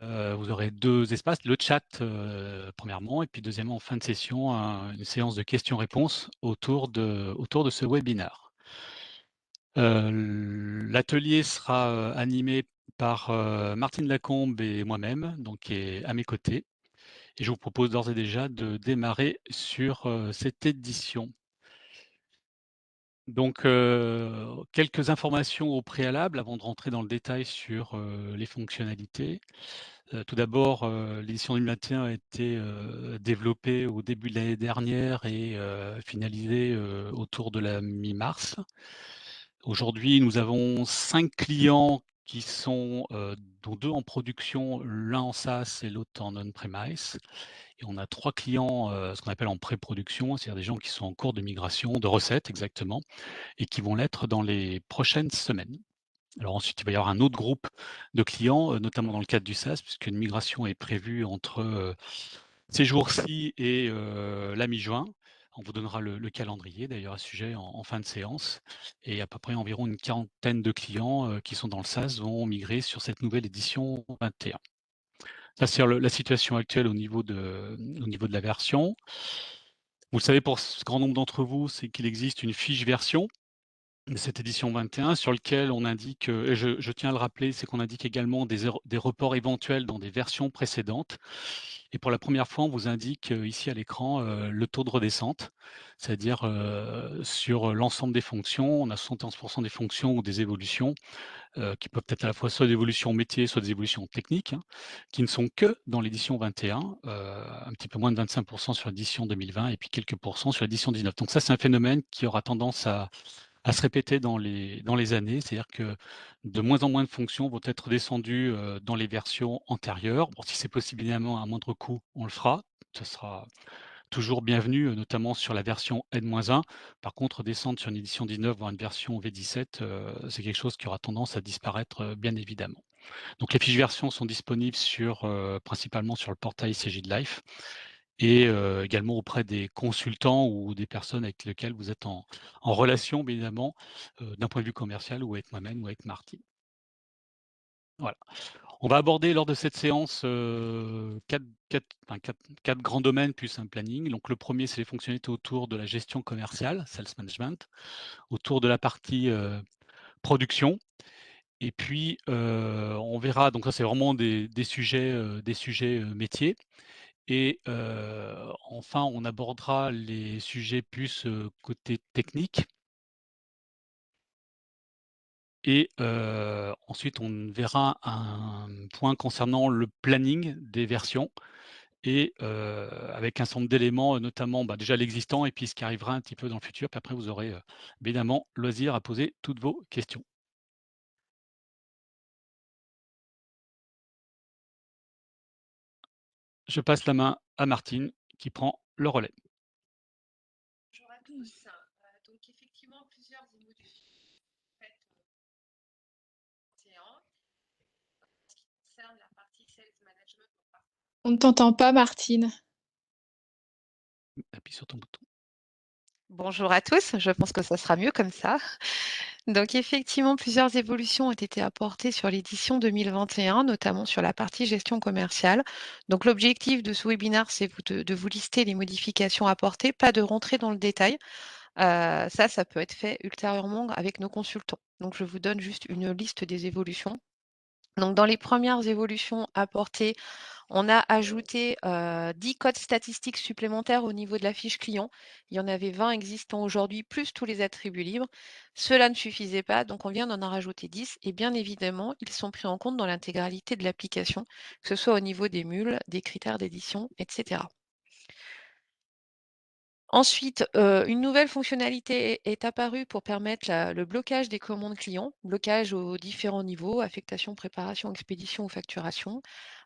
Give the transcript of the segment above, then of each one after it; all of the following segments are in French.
Vous aurez 2 espaces, le chat, premièrement et puis deuxièmement, en fin de session, une séance de questions-réponses autour de ce webinaire. L'atelier sera, animé par, Martine Lacombe et moi-même, donc qui est à mes côtés et je vous propose d'ores et déjà de démarrer sur, cette édition. Donc, quelques informations au préalable avant de rentrer dans le détail sur, les fonctionnalités. Tout d'abord, l'édition 2021 a été, développée au début de l'année dernière et finalisée, autour de la mi-mars. Aujourd'hui, nous avons 5 clients qui sont, dont 2 en production, l'un en SaaS et l'autre en on-premise et on a 3 clients, ce qu'on appelle en pré-production, c'est-à-dire des gens qui sont en cours de migration, de recettes exactement et qui vont l'être dans les prochaines semaines. Alors ensuite, il va y avoir un autre groupe de clients, notamment dans le cadre du SaaS, puisqu'une migration est prévue entre, ces jours-ci et la mi-juin. On vous donnera le calendrier d'ailleurs à ce sujet en fin de séance et à peu près environ une quarantaine de clients, qui sont dans le SaaS vont migrer sur cette nouvelle édition 21. Ça, c'est la situation actuelle au niveau de la version. Vous le savez pour ce grand nombre d'entre vous, c'est qu'il existe une fiche version de cette édition 21 sur lequel on indique, et je tiens à le rappeler, c'est qu'on indique également des reports éventuels dans des versions précédentes et pour la première fois, on vous indique, ici à l'écran, le taux de redescente. C'est-à-dire, sur l'ensemble des fonctions, on a 71 des fonctions ou des évolutions, qui peuvent être à la fois soit des évolutions métiers, soit des évolutions techniques, hein, qui ne sont que dans l'édition 21, un petit peu moins de 25 sur l'édition 2020 et puis quelques pourcents sur l'édition 19. Donc ça, c'est un phénomène qui aura tendance à se répéter dans les années. C'est-à-dire que de moins en moins de fonctions vont être descendues, dans les versions antérieures. Bon, si c'est possible évidemment à un moindre coût, on le fera. Ce sera toujours bienvenu, notamment sur la version N-1. Par contre, descendre sur une édition 19 voire une version V17, c'est quelque chose qui aura tendance à disparaître, bien évidemment. Donc les fiches versions sont disponibles sur, principalement sur le portail CJ de Life et également auprès des consultants ou des personnes avec lesquelles vous êtes en relation, bien évidemment, d'un point de vue commercial ou avec moi-même ou avec Martine. Voilà. On va aborder lors de cette séance, 4 grands domaines plus un planning. Donc le premier, c'est les fonctionnalités autour de la gestion commerciale, sales management, autour de la partie, production et puis, on verra donc ça c'est vraiment des sujets, métiers. Et enfin, on abordera les sujets plus, côté technique et ensuite on verra un point concernant le planning des versions et avec un certain nombre d'éléments, notamment, bah, déjà l'existant et puis ce qui arrivera un petit peu dans le futur. Puis après vous aurez, évidemment loisir à poser toutes vos questions. Je passe la main à Martine qui prend le relais. Bonjour à tous. Donc effectivement, plusieurs évolutions faites en ce qui concerne la partie sales management. On ne t'entend pas, Martine. Appuie sur ton bouton. Bonjour à tous, je pense que ça sera mieux comme ça. Donc effectivement, plusieurs évolutions ont été apportées sur l'édition 2021, notamment sur la partie gestion commerciale. Donc l'objectif de ce webinaire, c'est de vous lister les modifications apportées, pas de rentrer dans le détail. Ça peut être fait ultérieurement avec nos consultants. Donc je vous donne juste une liste des évolutions. Donc, dans les premières évolutions apportées, on a ajouté 10 codes statistiques supplémentaires au niveau de la fiche client. Il y en avait 20 existants aujourd'hui, plus tous les attributs libres. Cela ne suffisait pas, donc on vient d'en rajouter 10. Et bien évidemment, ils sont pris en compte dans l'intégralité de l'application, que ce soit au niveau des mules, des critères d'édition, etc. Ensuite, une nouvelle fonctionnalité est apparue pour permettre le blocage des commandes clients, blocage aux différents niveaux, affectation, préparation, expédition ou facturation.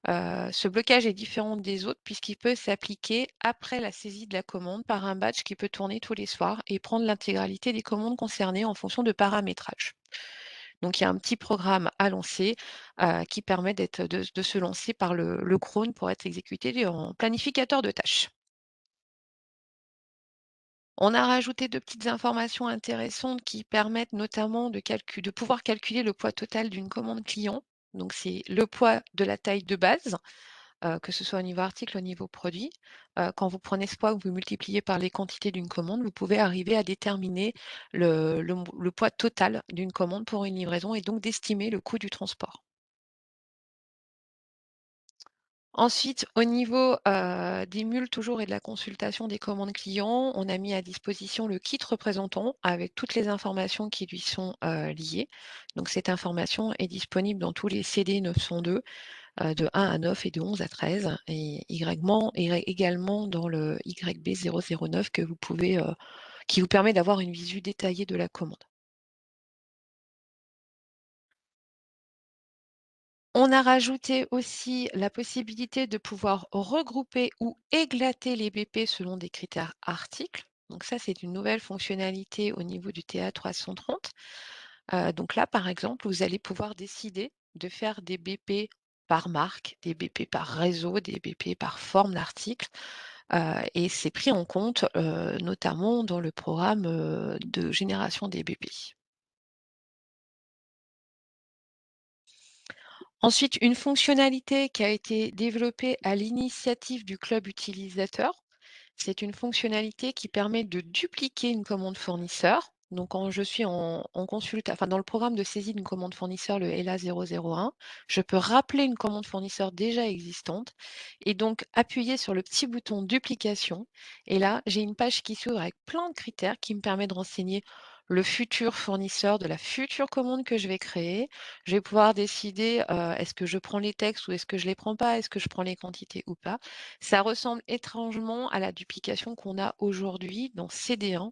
Ce blocage est différent des autres puisqu'il peut s'appliquer après la saisie de la commande par un batch qui peut tourner tous les soirs et prendre l'intégralité des commandes concernées en fonction de paramétrage. Donc il y a un petit programme à lancer, qui permet de se lancer par le cron pour être exécuté en planificateur de tâches. On a rajouté 2 petites informations intéressantes qui permettent notamment de pouvoir calculer le poids total d'une commande client. Donc c'est le poids de la taille de base, que ce soit au niveau article, au niveau produit. Quand vous prenez ce poids, vous multipliez par les quantités d'une commande, vous pouvez arriver à déterminer le poids total d'une commande pour une livraison et donc d'estimer le coût du transport. Ensuite, au niveau, des mules toujours et de la consultation des commandes clients, on a mis à disposition le kit représentant avec toutes les informations qui lui sont, liées. Donc cette information est disponible dans tous les CD 902, de 1 à 9 et de 11 à 13 et également dans le YB 009 que vous pouvez, qui vous permet d'avoir une visu détaillée de la commande. On a rajouté aussi la possibilité de pouvoir regrouper ou églater les BP selon des critères articles. Donc ça, c'est une nouvelle fonctionnalité au niveau du TA 330. Donc là, par exemple, vous allez pouvoir décider de faire des BP par marque, des BP par réseau, des BP par forme d'article. Et c'est pris en compte, notamment dans le programme, de génération des BP. Ensuite, une fonctionnalité qui a été développée à l'initiative du club utilisateur, c'est une fonctionnalité qui permet de dupliquer une commande fournisseur. Donc, quand je suis enfin, dans le programme de saisie d'une commande fournisseur, le ELA 001, je peux rappeler une commande fournisseur déjà existante et donc appuyer sur le petit bouton duplication. Et là, j'ai une page qui s'ouvre avec plein de critères qui me permet de renseigner le futur fournisseur de la future commande que je vais créer. Je vais pouvoir décider, est-ce que je prends les textes ou est-ce que je les prends pas? Est-ce que je prends les quantités ou pas? Ça ressemble étrangement à la duplication qu'on a aujourd'hui dans CD1,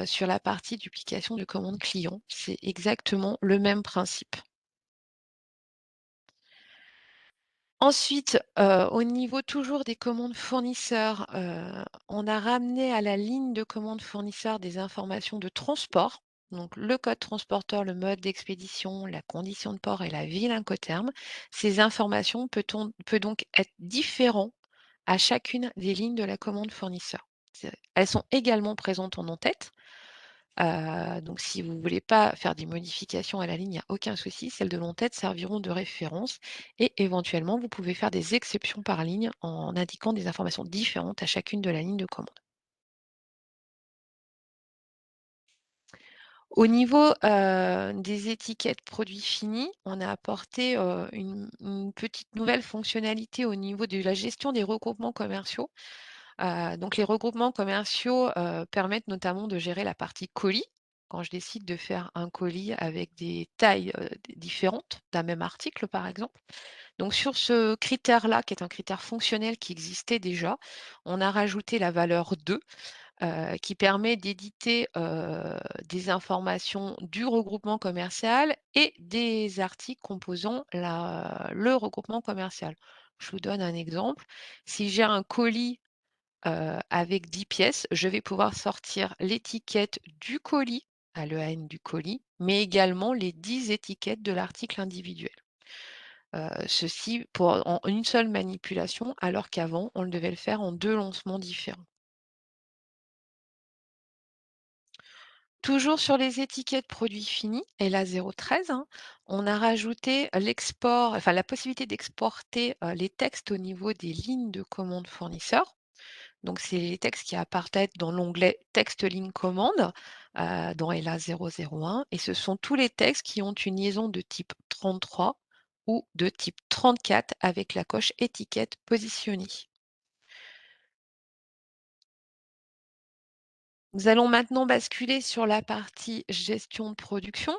sur la partie duplication de commandes clients. C'est exactement le même principe. Ensuite, au niveau toujours des commandes fournisseurs, on a ramené à la ligne de commande fournisseur des informations de transport, donc le code transporteur, le mode d'expédition, la condition de port et la ville Incoterm. Ces informations peut donc être différentes à chacune des lignes de la commande fournisseur. Elles sont également présentes en en-tête. Donc si vous ne voulez pas faire des modifications à la ligne, il n'y a aucun souci. Celles de l'en-tête serviront de référence et éventuellement, vous pouvez faire des exceptions par ligne en indiquant des informations différentes à chacune de la ligne de commande. Au niveau, des étiquettes produits finis, on a apporté, une petite nouvelle fonctionnalité au niveau de la gestion des regroupements commerciaux. Donc les regroupements commerciaux, permettent notamment de gérer la partie colis. Quand je décide de faire un colis avec des tailles, différentes d'un même article, par exemple. Donc sur ce critère-là, qui est un critère fonctionnel qui existait déjà, on a rajouté la valeur 2, qui permet d'éditer, des informations du regroupement commercial et des articles composant le regroupement commercial. Je vous donne un exemple. Si j'ai un colis avec 10 pièces, je vais pouvoir sortir l'étiquette du colis, à l'EAN du colis, mais également les 10 étiquettes de l'article individuel. Ceci en une seule manipulation, alors qu'avant, on devait le faire en 2 lancements différents. Toujours sur les étiquettes produits finis, et la 013, hein, on a rajouté l'export, enfin la possibilité d'exporter les textes au niveau des lignes de commande fournisseurs. Donc, c'est les textes qui apparaissent dans l'onglet Texte ligne commande dans ELA 001 et ce sont tous les textes qui ont une liaison de type 33 ou de type 34 avec la coche étiquette positionnée. Nous allons maintenant basculer sur la partie gestion de production.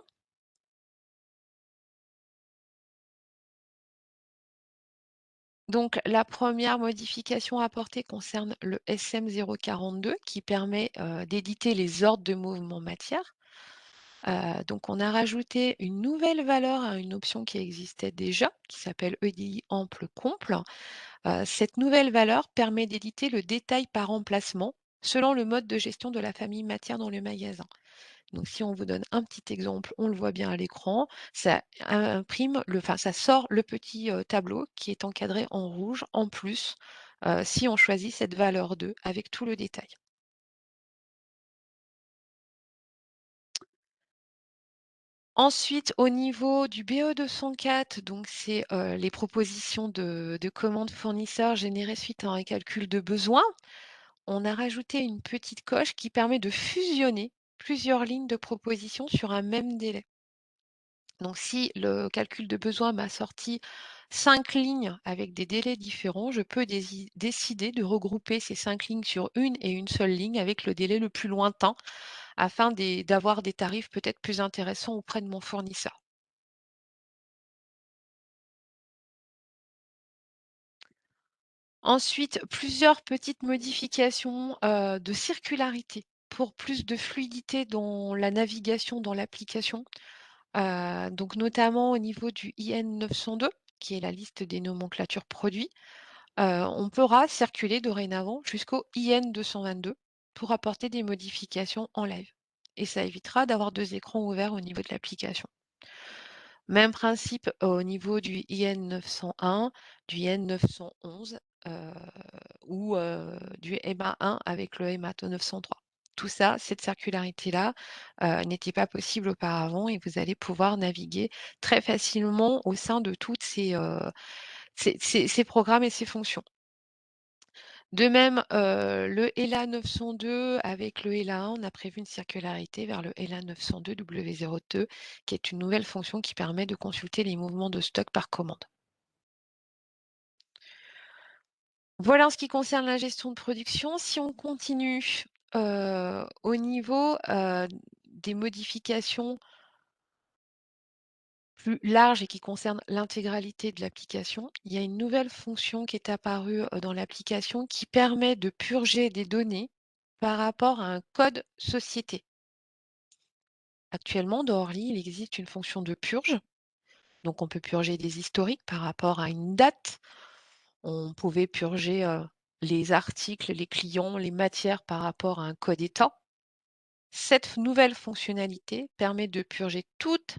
Donc, la première modification apportée concerne le SM042 qui permet d'éditer les ordres de mouvement matière. Donc on a rajouté une nouvelle valeur à une option qui existait déjà, qui s'appelle EDI ample comple. Cette nouvelle valeur permet d'éditer le détail par emplacement selon le mode de gestion de la famille matière dans le magasin. Donc si on vous donne un petit exemple, on le voit bien à l'écran, ça enfin ça sort le petit, tableau qui est encadré en rouge en plus, si on choisit cette valeur 2 avec tout le détail. Ensuite, au niveau du BE204, donc c'est, les propositions de commandes fournisseurs générées suite à un calcul de besoin. On a rajouté une petite coche qui permet de fusionner plusieurs lignes de propositions sur un même délai. Donc si le calcul de besoin m'a sorti 5 lignes avec des délais différents, je peux décider de regrouper ces 5 lignes sur une et une seule ligne avec le délai le plus lointain afin d'avoir des tarifs peut-être plus intéressants auprès de mon fournisseur. Ensuite, plusieurs petites modifications, de circularité pour plus de fluidité dans la navigation dans l'application. Donc notamment au niveau du IN 902, qui est la liste des nomenclatures produits, on pourra circuler dorénavant jusqu'au IN 222 pour apporter des modifications en live et ça évitera d'avoir 2 écrans ouverts au niveau de l'application. Même principe au niveau du IN 901, du IN 911, heu, ou du EMA 1 avec le EMA 903. Tout ça, cette circularité-là, n'était pas possible auparavant et vous allez pouvoir naviguer très facilement au sein de toutes ces programmes et ces fonctions. De même, le ELA 902 avec le ELA 1, on a prévu une circularité vers le ELA 902 W02, qui est une nouvelle fonction qui permet de consulter les mouvements de stock par commande. Voilà en ce qui concerne la gestion de production. Si on continue, au niveau, des modifications plus larges et qui concernent l'intégralité de l'application, il y a une nouvelle fonction qui est apparue, dans l'application qui permet de purger des données par rapport à un code société. Actuellement, dans Orly, il existe une fonction de purge, donc on peut purger des historiques par rapport à une date. On pouvait purger, les articles, les clients, les matières par rapport à un code état. Cette nouvelle fonctionnalité permet de purger toutes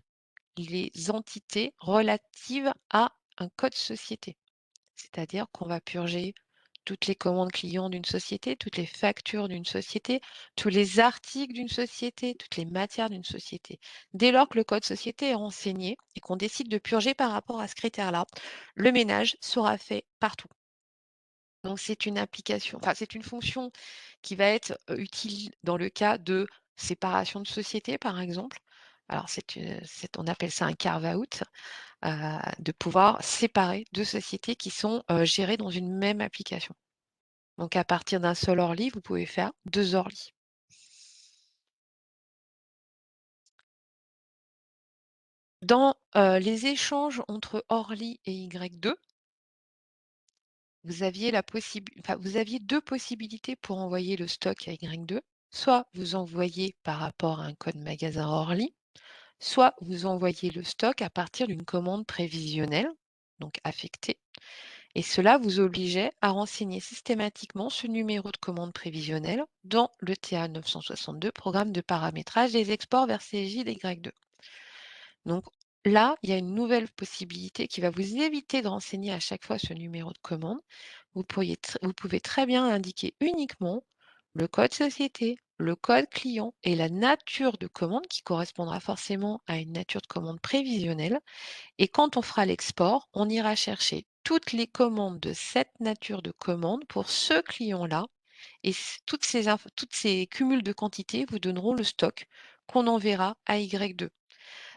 les entités relatives à un code société. C'est-à-dire qu'on va purger toutes les commandes clients d'une société, toutes les factures d'une société, tous les articles d'une société, toutes les matières d'une société. Dès lors que le code société est renseigné et qu'on décide de purger par rapport à ce critère-là, le ménage sera fait partout. Donc c'est une application, enfin c'est une fonction qui va être, utile dans le cas de séparation de société, par exemple. Alors on appelle ça un carve out, de pouvoir séparer 2 sociétés qui sont, gérées dans une même application. Donc à partir d'un seul Orly, vous pouvez faire 2 Orly. Dans, les échanges entre Orly et Y2, vous aviez 2 possibilités pour envoyer le stock à Y2. Soit vous envoyez par rapport à un code magasin Orly, soit vous envoyez le stock à partir d'une commande prévisionnelle, donc affectée, et cela vous obligeait à renseigner systématiquement ce numéro de commande prévisionnelle dans le TA 962, programme de paramétrage des exports vers CJ d'Y2. Donc là, il y a une nouvelle possibilité qui va vous éviter de renseigner à chaque fois ce numéro de commande. Vous pouvez très bien indiquer uniquement le code société, le code client et la nature de commande qui correspondra forcément à une nature de commande prévisionnelle. Et quand on fera l'export, on ira chercher toutes les commandes de cette nature de commande pour ce client-là. Et toutes ces cumuls de quantités vous donneront le stock qu'on enverra à Y2.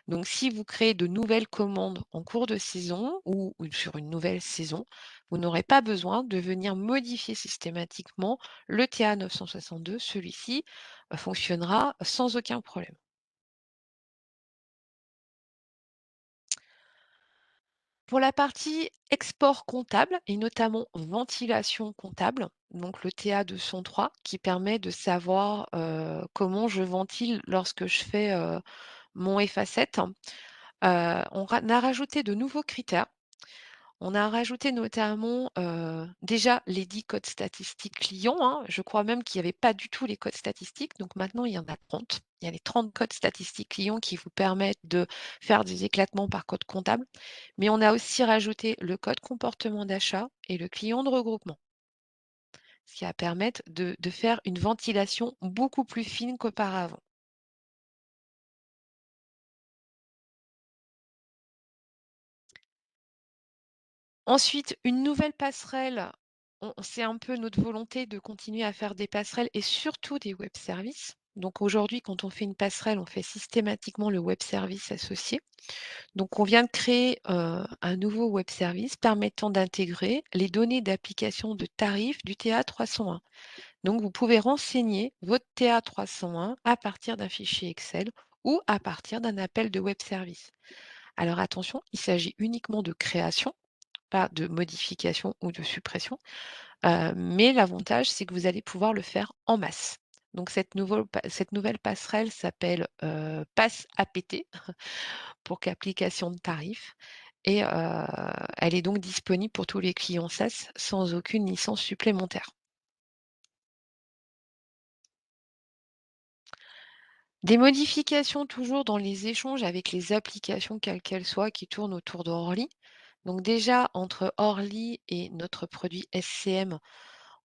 Donc, si vous créez de nouvelles commandes en cours de saison ou sur une nouvelle saison, vous n'aurez pas besoin de venir modifier systématiquement le TA 962. Celui-ci fonctionnera sans aucun problème. Pour la partie export comptable et notamment ventilation comptable, donc le TA 203 qui permet de savoir comment je ventile lorsque je fais mon FA7, on a rajouté de nouveaux critères. On a rajouté notamment, déjà les 10 codes statistiques clients, hein. Je crois même qu'il y avait pas du tout les codes statistiques, donc maintenant il y en a 30. Il y a les 30 codes statistiques clients qui vous permettent de faire des éclatements par code comptable. Mais on a aussi rajouté le code comportement d'achat et le client de regroupement, ce qui va permettre de faire une ventilation beaucoup plus fine qu'auparavant. Ensuite, une nouvelle passerelle, c'est un peu notre volonté de continuer à faire des passerelles et surtout des web services. Donc aujourd'hui, quand on fait une passerelle, on fait systématiquement le web service associé. Donc on vient de créer, un nouveau web service permettant d'intégrer les données d'application de tarifs du TA 301. Donc vous pouvez renseigner votre TA 301 à partir d'un fichier Excel ou à partir d'un appel de web service. Alors attention, il s'agit uniquement de création, pas de modification ou de suppression, mais l'avantage, c'est que vous allez pouvoir le faire en masse. Donc cette nouvelle passerelle s'appelle, Pass APT pour qu'application de tarif et elle est donc disponible pour tous les clients SaaS sans aucune licence supplémentaire. Des modifications toujours dans les échanges avec les applications quelles qu'elles soient qui tournent autour d'Orly. Donc déjà entre Orly et notre produit SCM,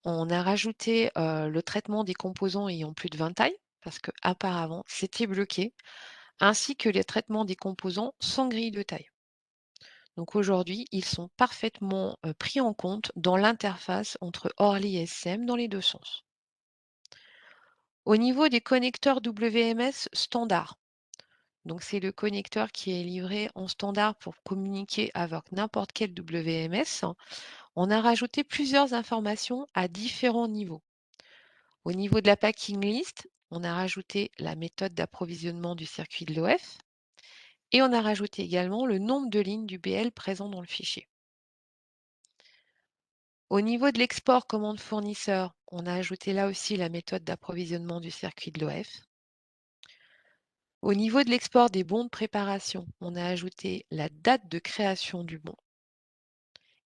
on a rajouté, le traitement des composants ayant plus de 20 tailles, parce qu'auparavant c'était bloqué, ainsi que les traitements des composants sans grille de taille. Donc aujourd'hui, ils sont parfaitement, pris en compte dans l'interface entre Orly et SCM dans les 2 sens. Au niveau des connecteurs WMS standards, donc c'est le connecteur qui est livré en standard pour communiquer avec n'importe quel WMS. On a rajouté plusieurs informations à différents niveaux. Au niveau de la packing list, on a rajouté la méthode d'approvisionnement du circuit de l'OF et on a rajouté également le nombre de lignes du BL présent dans le fichier. Au niveau de l'export commande fournisseur, on a ajouté là aussi la méthode d'approvisionnement du circuit de l'OF. Au niveau de l'export des bons de préparation, on a ajouté la date de création du bon.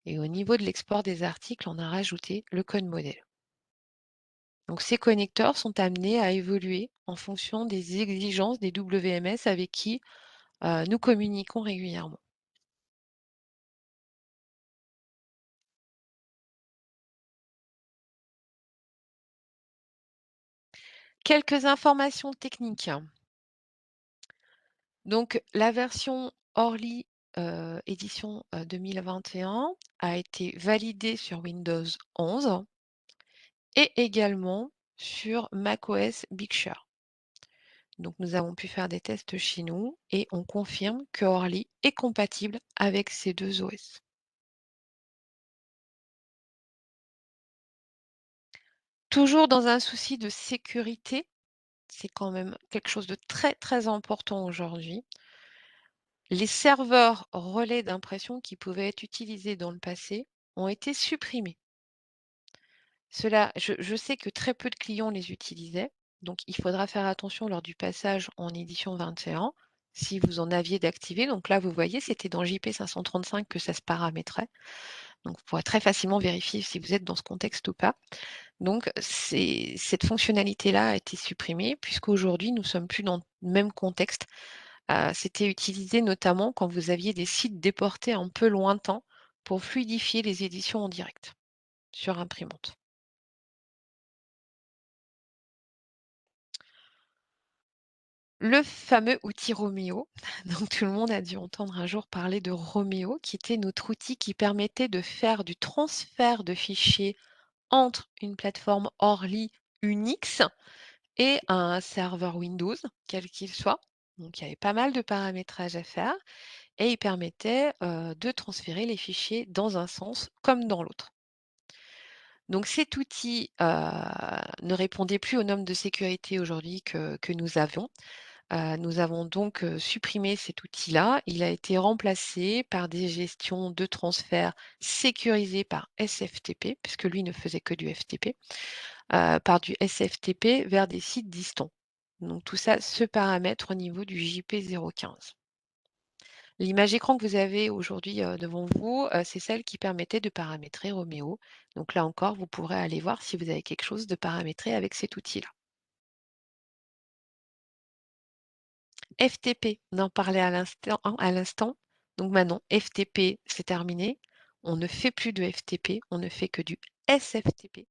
Et au niveau de l'export des articles, on a rajouté le code modèle. Donc ces connecteurs sont amenés à évoluer en fonction des exigences des WMS avec qui nous communiquons régulièrement. Quelques informations techniques. Donc la version Orly, édition, 2021 a été validée sur Windows 11 et également sur macOS Big Sur. Donc nous avons pu faire des tests chez nous et on confirme que Orly est compatible avec ces 2 OS. Toujours dans un souci de sécurité, c'est quand même quelque chose de très, très important aujourd'hui. Les serveurs relais d'impression qui pouvaient être utilisés dans le passé ont été supprimés. Je sais que très peu de clients les utilisaient, donc il faudra faire attention lors du passage en édition 21, si vous en aviez d'activés. Donc là, vous voyez, c'était dans JP 535 que ça se paramétrait. Donc vous pourrez très facilement vérifier si vous êtes dans ce contexte ou pas. Donc cette fonctionnalité-là a été supprimée puisqu'aujourd'hui, nous ne sommes plus dans le même contexte. C'était utilisé notamment quand vous aviez des sites déportés un peu lointains pour fluidifier les éditions en direct sur imprimante. Le fameux outil Roméo, donc tout le monde a dû entendre un jour parler de Roméo, qui était notre outil qui permettait de faire du transfert de fichiers entre une plateforme Orly Unix et un serveur Windows, quel qu'il soit. Donc il y avait pas mal de paramétrages à faire et il permettait, de transférer les fichiers dans un sens comme dans l'autre. Donc cet outil, ne répondait plus aux normes de sécurité aujourd'hui que nous avions. Nous avons donc, supprimé cet outil-là. Il a été remplacé par des gestions de transfert sécurisées par SFTP, puisque lui ne faisait que du FTP, par du SFTP vers des sites distants. Donc tout ça se paramètre au niveau du JP015. L'image écran que vous avez aujourd'hui, devant vous, c'est celle qui permettait de paramétrer Roméo. Donc là encore, vous pourrez aller voir si vous avez quelque chose de paramétré avec cet outil-là. FTP, on en parlait à l'instant. Donc maintenant, FTP, c'est terminé. On ne fait plus de FTP, on ne fait que du SFTP.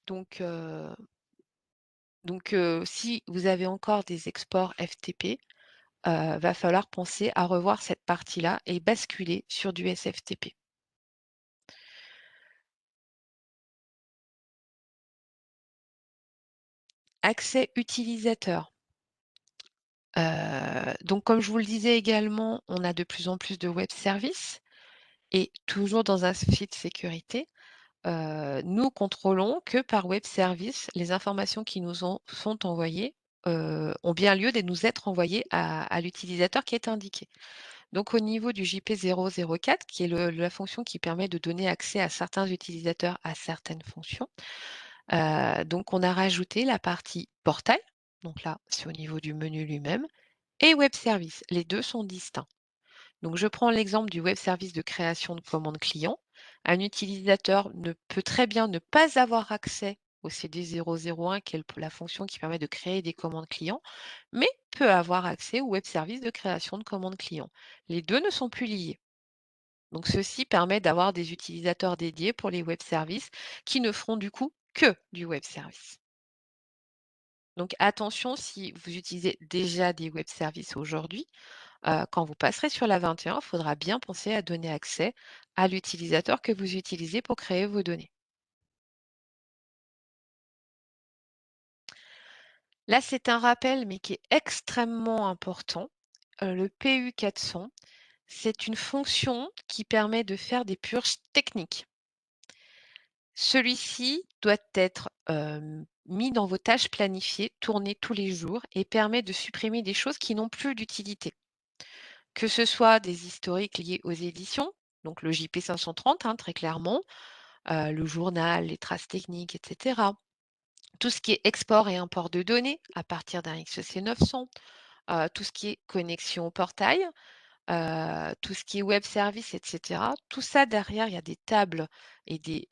Donc, si vous avez encore des exports FTP, va falloir penser à revoir cette partie-là et basculer sur du SFTP. accès utilisateur. Donc comme je vous le disais également, on a de plus en plus de web services et toujours dans un souci de sécurité, nous contrôlons que par web service, les informations qui nous sont envoyées, ont bien lieu de nous être envoyées à l'utilisateur qui est indiqué. Donc au niveau du JP004, qui est la fonction qui permet de donner accès à certains utilisateurs à certaines fonctions, donc on a rajouté la partie portail, donc là, c'est au niveau du menu lui-même, et web service. Les 2 sont distincts. Donc je prends l'exemple du web service de création de commande client. Un utilisateur ne peut très bien ne pas avoir accès au CD001, qui est la fonction qui permet de créer des commandes clients, mais peut avoir accès au web service de création de commandes clients. Les 2 ne sont plus liés. Donc ceci permet d'avoir des utilisateurs dédiés pour les web services qui ne feront du coup que du web service. Donc attention, si vous utilisez déjà des web services aujourd'hui, quand vous passerez sur la 21, il faudra bien penser à donner accès à l'utilisateur que vous utilisez pour créer vos données. Là, c'est un rappel, mais qui est extrêmement important. Le PU400, c'est une fonction qui permet de faire des purges techniques. Celui-ci doit être mis dans vos tâches planifiées, tourné tous les jours et permet de supprimer des choses qui n'ont plus d'utilité. Que ce soit des historiques liés aux éditions, donc le JP530, hein, très clairement, le journal, les traces techniques, etc. Tout ce qui est export et import de données à partir d'un XC900, tout ce qui est connexion au portail, tout ce qui est web service, etc. Tout ça derrière, il y a des tables et des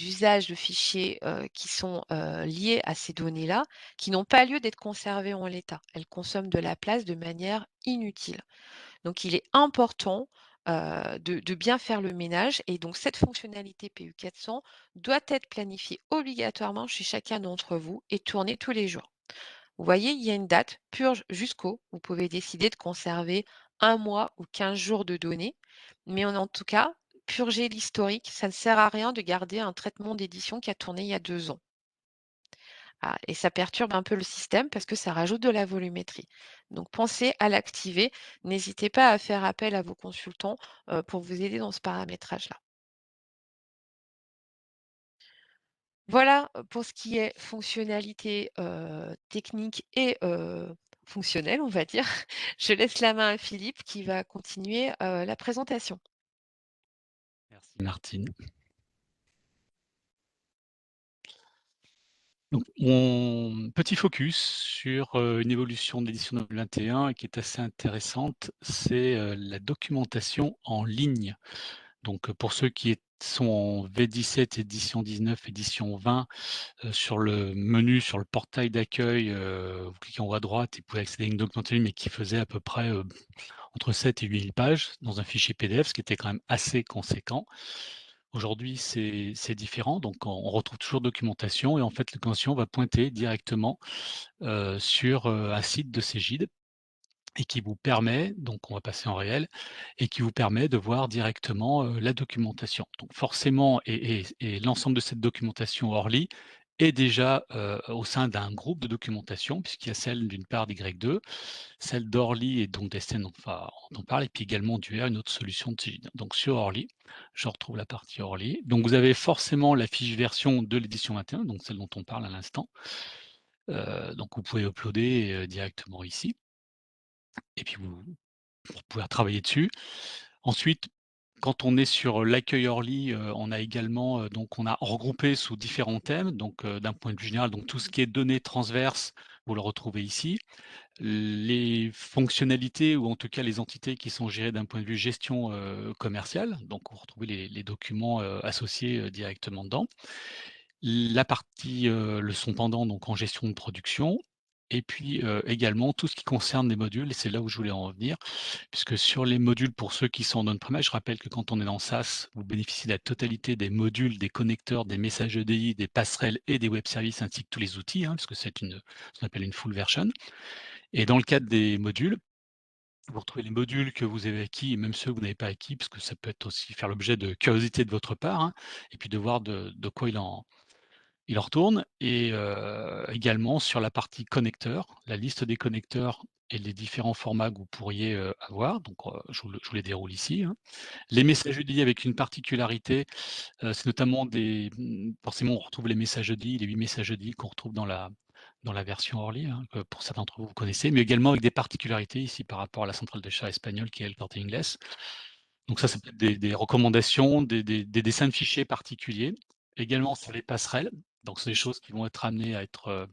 usages de fichiers qui sont liés à ces données-là, qui n'ont pas lieu d'être conservées en l'état. Elles consomment de la place de manière inutile. Donc il est important, de bien faire le ménage et donc cette fonctionnalité PU400 doit être planifiée obligatoirement chez chacun d'entre vous et tournée tous les jours. Vous voyez, il y a une date, purge jusqu'au. Vous pouvez décider de conserver 1 mois ou 15 jours de données, mais en tout cas, purger l'historique, ça ne sert à rien de garder un traitement d'édition qui a tourné il y a 2 ans. Ah, et ça perturbe un peu le système parce que ça rajoute de la volumétrie. Donc pensez à l'activer. N'hésitez pas à faire appel à vos consultants pour vous aider dans ce paramétrage-là. Voilà pour ce qui est fonctionnalité technique et fonctionnelle, on va dire. Je laisse la main à Philippe qui va continuer la présentation. Merci Martine. Donc mon petit focus sur, une évolution de l'édition 2021 et qui est assez intéressante, c'est, la documentation en ligne. Donc, pour ceux qui sont en V17, édition 19, édition 20, sur le menu, sur le portail d'accueil, vous cliquez en haut à droite et vous pouvez accéder à une documentation, mais qui faisait à peu près, entre 7 et 8 000 pages dans un fichier PDF, ce qui était quand même assez conséquent. Aujourd'hui, c'est différent, donc on retrouve toujours documentation et en fait, la documentation va pointer directement, sur, un site de Cégide et qui vous permet, donc on va passer en réel, et qui vous permet de voir directement, la documentation. Donc forcément et l'ensemble de cette documentation Orly est déjà, au sein d'un groupe de documentation puisqu'il y a celle d'une part d'Y2, celle d'Orly et donc d'Estène dont on parle et puis également d'UR, une autre solution de Cegid. Donc sur Orly, je retrouve la partie Orly. Donc vous avez forcément la fiche version de l'édition 21, donc celle dont on parle à l'instant. Donc vous pouvez uploader, directement ici et puis vous pour pouvoir travailler dessus. Ensuite, quand on est sur l'accueil Orly, on a également, donc on a regroupé sous différents thèmes, donc d'un point de vue général, donc tout ce qui est données transverses, vous le retrouvez ici. Les fonctionnalités ou en tout cas les entités qui sont gérées d'un point de vue gestion, commerciale, donc vous retrouvez les documents, associés, directement dedans. La partie, le son pendant, donc en gestion de production et puis, également tout ce qui concerne les modules et c'est là où je voulais en venir, puisque sur les modules, pour ceux qui sont en on-premise, je rappelle que quand on est dans SaaS, vous bénéficiez de la totalité des modules, des connecteurs, des messages EDI, des passerelles et des web services ainsi que tous les outils, hein, parce que c'est ce qu'on appelle une full version et dans le cadre des modules, vous retrouvez les modules que vous avez acquis et même ceux que vous n'avez pas acquis, parce que ça peut être aussi faire l'objet de curiosité de votre part, hein, et puis de voir de quoi il en retourne et également sur la partie connecteurs, la liste des connecteurs et les différents formats que vous pourriez, avoir. Donc, je vous les déroule ici, hein. Les messages EDI avec une particularité, c'est notamment forcément on retrouve les messages EDI, les 8 messages EDI qu'on retrouve dans la version Orly, hein, que pour certains d'entre vous, vous connaissez, mais également avec des particularités ici par rapport à la centrale d'achat espagnole qui est El Corte Inglés. Donc ça peut être des recommandations, des dessins de fichiers particuliers. Également sur les passerelles, donc c'est des choses qui vont être amenées à être,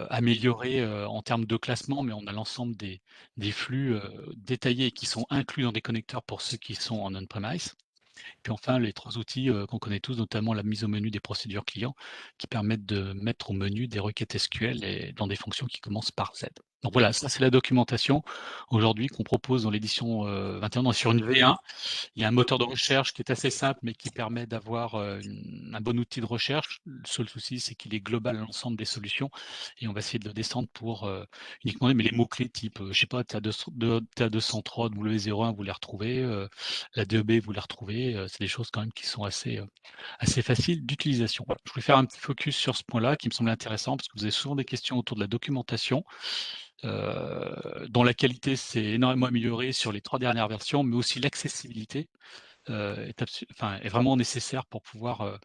améliorées, en termes de classement, mais on a l'ensemble des flux, détaillés qui sont inclus dans des connecteurs pour ceux qui sont en on-premise. Puis enfin, les 3 outils, qu'on connaît tous, notamment la mise au menu des procédures clients, qui permettent de mettre au menu des requêtes SQL et dans des fonctions qui commencent par Z. Donc voilà, ça c'est la documentation aujourd'hui qu'on propose dans l'édition, 21. On est sur une V1. Il y a un moteur de recherche qui est assez simple, mais qui permet d'avoir, un bon outil de recherche. Le seul souci, c'est qu'il est global à l'ensemble des solutions et on va essayer de le descendre pour, uniquement mais les mots-clés type, je sais pas, TA203, W01, vous les retrouvez, la DEB, vous les retrouvez, c'est des choses quand même qui sont assez faciles d'utilisation. Voilà, je voulais faire un petit focus sur ce point-là qui me semblait intéressant parce que vous avez souvent des questions autour de la documentation, dont la qualité s'est énormément améliorée sur les 3 dernières versions, mais aussi l'accessibilité est vraiment nécessaire pour pouvoir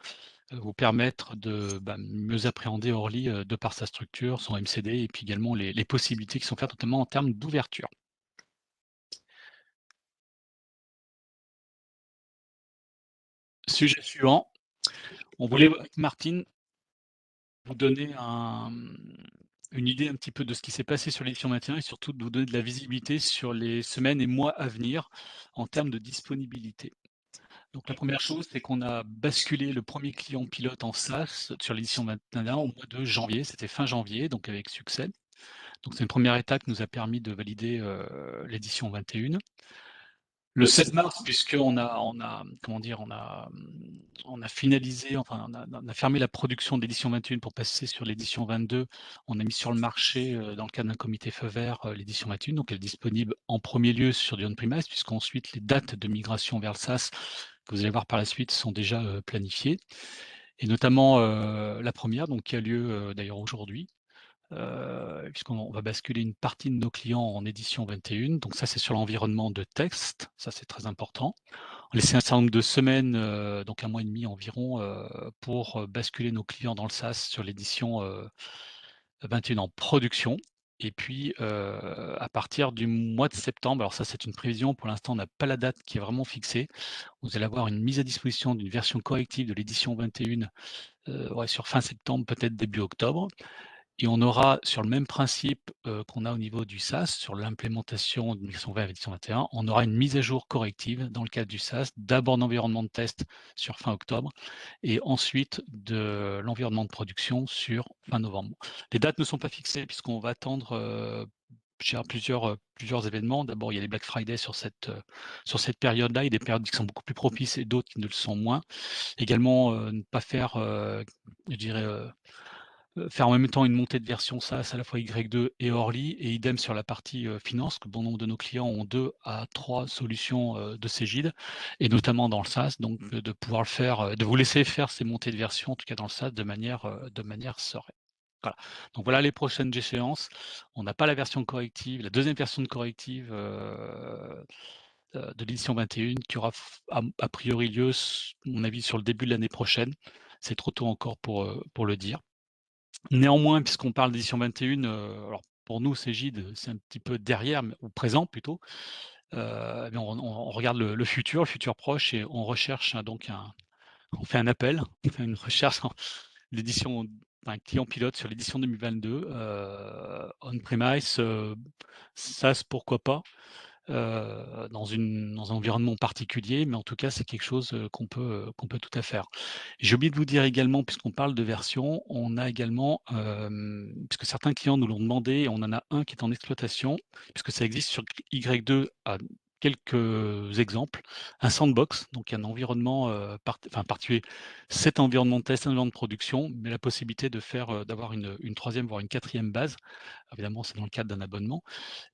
vous permettre de mieux appréhender Orly de par sa structure, son MCD et puis également les possibilités qui sont faites, notamment en termes d'ouverture. Sujet suivant, on voulait avec Martine vous donner une idée un petit peu de ce qui s'est passé sur l'édition 21 et surtout de vous donner de la visibilité sur les semaines et mois à venir en termes de disponibilité. Donc la première chose, c'est qu'on a basculé le premier client pilote en SaaS sur l'édition 21 au mois de janvier, c'était fin janvier, donc avec succès. Donc c'est une première étape qui nous a permis de valider, l'édition 21. Le 16 mars, puisqu'on a comment dire? On a finalisé, enfin on a fermé la production de l'édition 21 pour passer sur l'édition 22. On a mis sur le marché, dans le cadre d'un comité feu vert, l'édition 21, donc elle est disponible en premier lieu sur du on-premise, puisqu'ensuite les dates de migration vers le SaaS, que vous allez voir par la suite, sont déjà, planifiées et notamment, la première donc qui a lieu, d'ailleurs aujourd'hui, puisqu'on va basculer une partie de nos clients en édition 21. Donc ça, c'est sur l'environnement de texte, ça c'est très important. On laissait un certain nombre de semaines, donc 1 mois et demi environ, pour, basculer nos clients dans le SaaS sur l'édition, 21 en production et puis, à partir du mois de septembre, alors ça c'est une prévision, pour l'instant on n'a pas la date qui est vraiment fixée. Vous allez avoir une mise à disposition d'une version corrective de l'édition 21, ouais sur fin septembre, peut-être début octobre. Et on aura sur le même principe, qu'on a au niveau du SaaS, sur l'implémentation de migration vers l'édition 21, on aura une mise à jour corrective dans le cadre du SaaS, d'abord d'environnement de test sur fin octobre et ensuite de l'environnement de production sur fin novembre. Les dates ne sont pas fixées puisqu'on va attendre, plusieurs événements. D'abord, il y a les Black Friday sur cette période-là. Il y a des périodes qui sont beaucoup plus propices et d'autres qui ne le sont moins. Également, ne pas faire, je dirais, faire en même temps une montée de version SaaS à la fois Y2 et Orly et idem sur la partie, finance, que bon nombre de nos clients ont 2 à 3 solutions, de Cegid et notamment dans le SaaS, donc de pouvoir le faire, de vous laisser faire ces montées de version, en tout cas dans le SaaS de manière sereine. Voilà, donc voilà les prochaines échéances. On n'a pas la version corrective, la deuxième version de corrective, de l'édition 21 qui aura a priori lieu, à mon avis, sur le début de l'année prochaine. C'est trop tôt encore pour le dire. Néanmoins, puisqu'on parle d'édition 21, alors pour nous, Cegid, c'est un petit peu derrière, mais ou présent plutôt, mais on regarde le futur proche et on recherche on fait un appel, on fait une recherche en l'édition client pilote sur l'édition 2022, on-premise, SaaS pourquoi pas, dans un environnement particulier, mais en tout cas, c'est quelque chose, qu'on peut tout à faire. J'ai oublié de vous dire également, puisqu'on parle de version, on a également, puisque certains clients nous l'ont demandé et on en a un qui est en exploitation, puisque ça existe sur Y2 à quelques exemples, un sandbox, donc un environnement, particulier. Cet environnement de test, un environnement de production, mais la possibilité de faire, d'avoir une 3e voire une 4e base. Évidemment, c'est dans le cadre d'un abonnement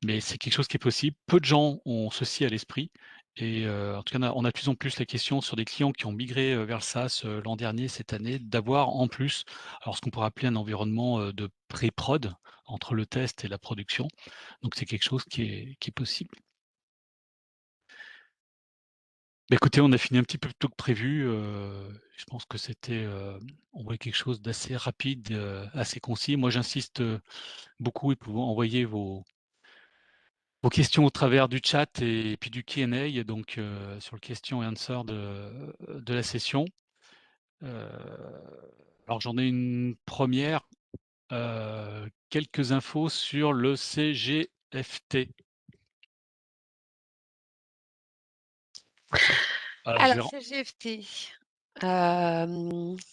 mais c'est quelque chose qui est possible. Peu de gens ont ceci à l'esprit Et en tout cas, on a de plus en plus la question sur des clients qui ont migré, vers le SaaS, l'an dernier, cette année, d'avoir en plus, alors ce qu'on pourrait appeler un environnement, de pré-prod, entre le test et la production. Donc c'est quelque chose qui est possible. Bah, écoutez, on a fini un petit peu plus tôt que prévu, je pense que c'était, on voulait quelque chose d'assez rapide, assez concis. Moi, j'insiste, beaucoup et pour envoyer vos questions au travers du chat et puis du Q&A, donc sur le question et answer de la session. Heu, alors j'en ai une première, quelques infos sur le CGFT. Alors je Alors vais CGFT,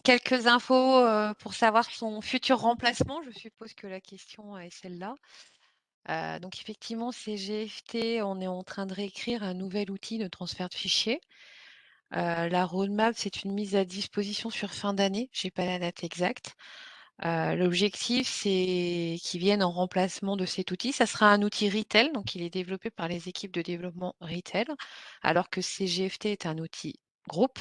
quelques infos, pour savoir son futur remplacement. Je suppose que la question est celle-là. Donc effectivement, CGFT, on est en train de réécrire un nouvel outil de transfert de fichiers. La roadmap, c'est une mise à disposition sur fin d'année, j'ai pas la date exacte. L'objectif, c'est qu'ils viennent en remplacement de cet outil. Ça sera un outil retail, donc il est développé par les équipes de développement retail, alors que CGFT est un outil groupe.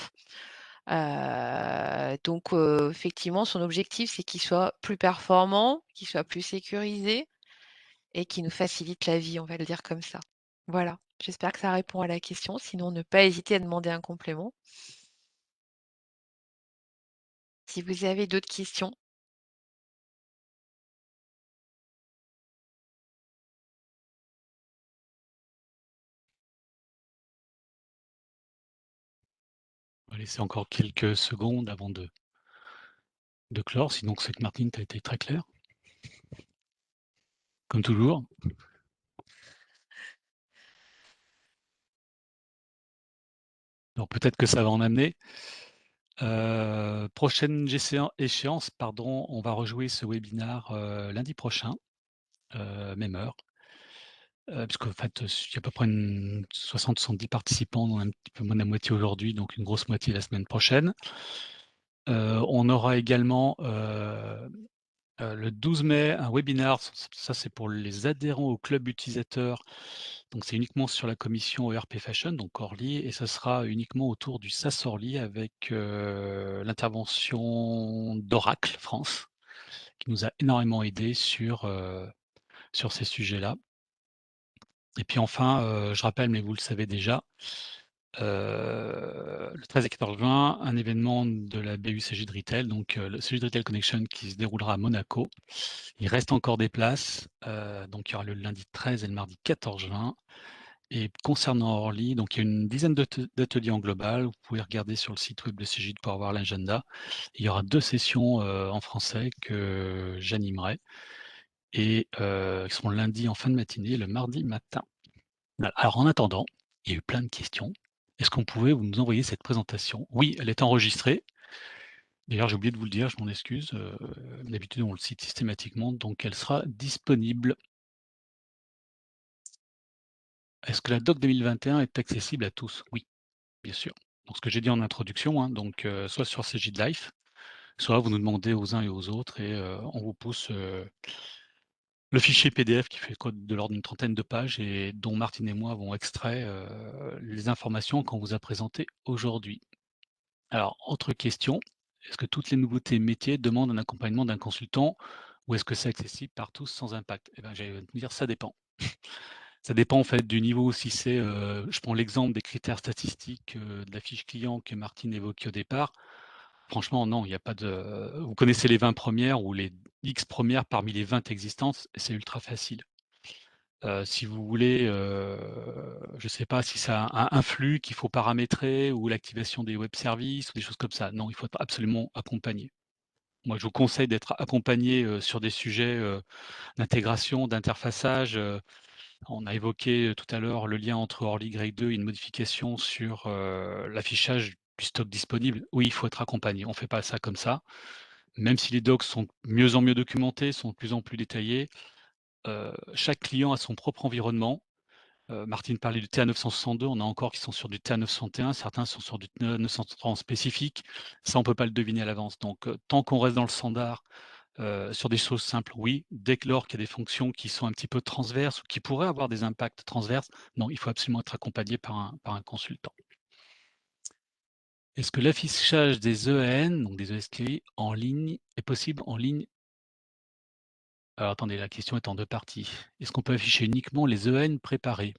Donc effectivement, son objectif, c'est qu'il soit plus performant, qu'il soit plus sécurisé et qu'il nous facilite la vie, on va le dire comme ça. Voilà, j'espère que ça répond à la question. Sinon, ne pas hésiter à demander un complément. Si vous avez d'autres questions. On va laisser encore quelques secondes avant de clore, sinon c'est que Martine, tu as été très claire, comme toujours. Donc peut-être que ça va en amener. Prochaine échéance, pardon, on va rejouer ce webinar, lundi prochain, même heure. Puisqu'en fait, il y a à peu près une 60-70 participants, dont un petit peu moins de la moitié aujourd'hui, donc une grosse moitié la semaine prochaine. On aura également, le 12 mai, un webinar, ça c'est pour les adhérents au club utilisateur, donc c'est uniquement sur la commission ERP Fashion, donc Orly, et ça sera uniquement autour du SaaS Orly avec, l'intervention d'Oracle France, qui nous a énormément aidé sur ces sujets-là. Et puis enfin, je rappelle, mais vous le savez déjà, le 13 et 14 juin, un événement de la BU-CJ de Retail, donc le CJ de Retail Connection qui se déroulera à Monaco. Il reste encore des places, donc il y aura le lundi 13 et le mardi 14 juin. Et concernant Orly, donc il y a une dizaine d'ateliers en global. Vous pouvez regarder sur le site web de CJ pour avoir l'agenda. Il y aura 2 sessions en français que j'animerai et qui seront le lundi en fin de matinée et le mardi matin. Voilà. Alors en attendant, il y a eu plein de questions. Est-ce qu'on pouvait vous nous envoyer cette présentation? Oui, elle est enregistrée. D'ailleurs, j'ai oublié de vous le dire, je m'en excuse. D'habitude, on le cite systématiquement, donc elle sera disponible. Est-ce que la doc 2021 est accessible à tous? Oui, bien sûr. Donc ce que j'ai dit en introduction, hein, donc soit sur CJ de Life, soit vous nous demandez aux uns et aux autres et on vous pousse, le fichier PDF qui fait quoi de l'ordre d'une trentaine de pages et dont Martine et moi avons extrait, les informations qu'on vous a présentées aujourd'hui. Alors, autre question, est-ce que toutes les nouveautés métiers demandent un accompagnement d'un consultant ou est-ce que c'est accessible par tous sans impact? Eh ben, j'allais te dire ça dépend. Ça dépend en fait du niveau, si c'est, je prends l'exemple des critères statistiques, de la fiche client que Martine évoquait au départ. Franchement, non, il y a pas de vous connaissez les 20 premières ou les X premières parmi les 20 existantes, c'est ultra facile. Si vous voulez, je sais pas si c'est un flux qu'il faut paramétrer ou l'activation des web services ou des choses comme ça. Non, il faut être absolument accompagné. Moi, je vous conseille d'être accompagné, sur des sujets, d'intégration, d'interfaçage, on a évoqué, tout à l'heure le lien entre Orly Grey 2 et une modification sur, l'affichage du stock disponible. Oui, il faut être accompagné. On ne fait pas ça comme ça. Même si les docs sont de mieux en mieux documentés, sont de plus en plus détaillés, chaque client a son propre environnement. Martine parlait du TA962, on a encore qui sont sur du TA961, certains sont sur du TA963 spécifique. Ça, on peut pas le deviner à l'avance. Donc, tant qu'on reste dans le standard, Sur des choses simples, oui. Dès que lors qu'il y a des fonctions qui sont un petit peu transverses ou qui pourraient avoir des impacts transverses, non, il faut absolument être accompagné par un consultant. Est-ce que l'affichage des EAN, donc des ESKI, en ligne est possible en ligne? Alors attendez, la question est en 2 parties. Est-ce qu'on peut afficher uniquement les EAN préparés?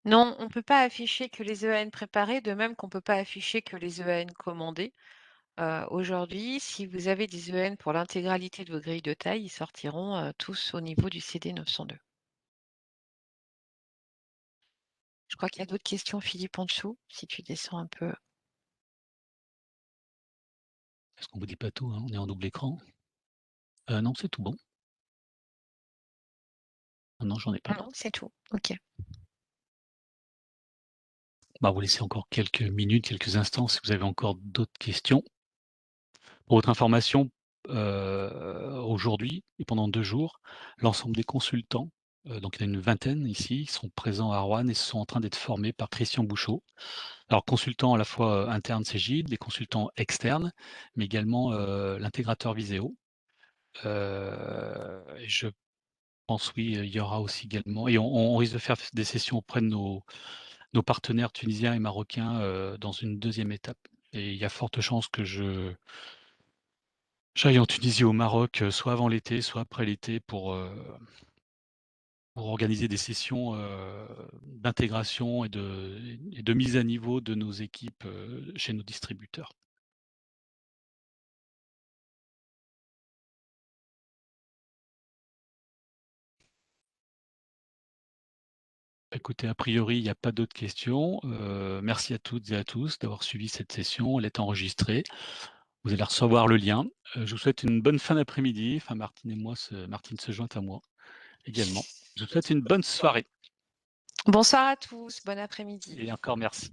Non, on ne peut pas afficher que les EAN préparés, de même qu'on ne peut pas afficher que les EAN commandés. Aujourd'hui, si vous avez des EAN pour l'intégralité de vos grilles de taille, ils sortiront, tous au niveau du CD 902. Je crois qu'il y a d'autres questions, Philippe, en dessous, si tu descends un peu. Est-ce qu'on vous dit pas tout, hein? On est en double écran. Non, c'est tout bon. Non, j'en ai pas Non, d'autres. c'est tout. OK. On va vous laisser encore quelques minutes, quelques instants si vous avez encore d'autres questions. Pour votre information, aujourd'hui et pendant 2 jours, l'ensemble des consultants, donc il y en a une vingtaine ici, sont présents à Roanne et sont en train d'être formés par Christian Bouchot. Alors consultants à la fois, internes Cegid, les consultants externes, mais également, l'intégrateur Viséo. Et je pense oui, il y aura aussi également et on risque de faire des sessions auprès de nos partenaires tunisiens et marocains, dans une deuxième étape et il y a forte chance que j'aille en Tunisie, au Maroc, soit avant l'été, soit après l'été pour organiser des sessions, d'intégration et de mise à niveau de nos équipes, chez nos distributeurs. Écoutez, a priori, il n'y a pas d'autres questions. Merci à toutes et à tous d'avoir suivi cette session. Elle est enregistrée. Vous allez recevoir le lien. Je vous souhaite une bonne fin d'après-midi. Enfin, Martine se joint à moi également. Je vous souhaite une bonne soirée Bonsoir à tous, bon après-midi. et encore merci.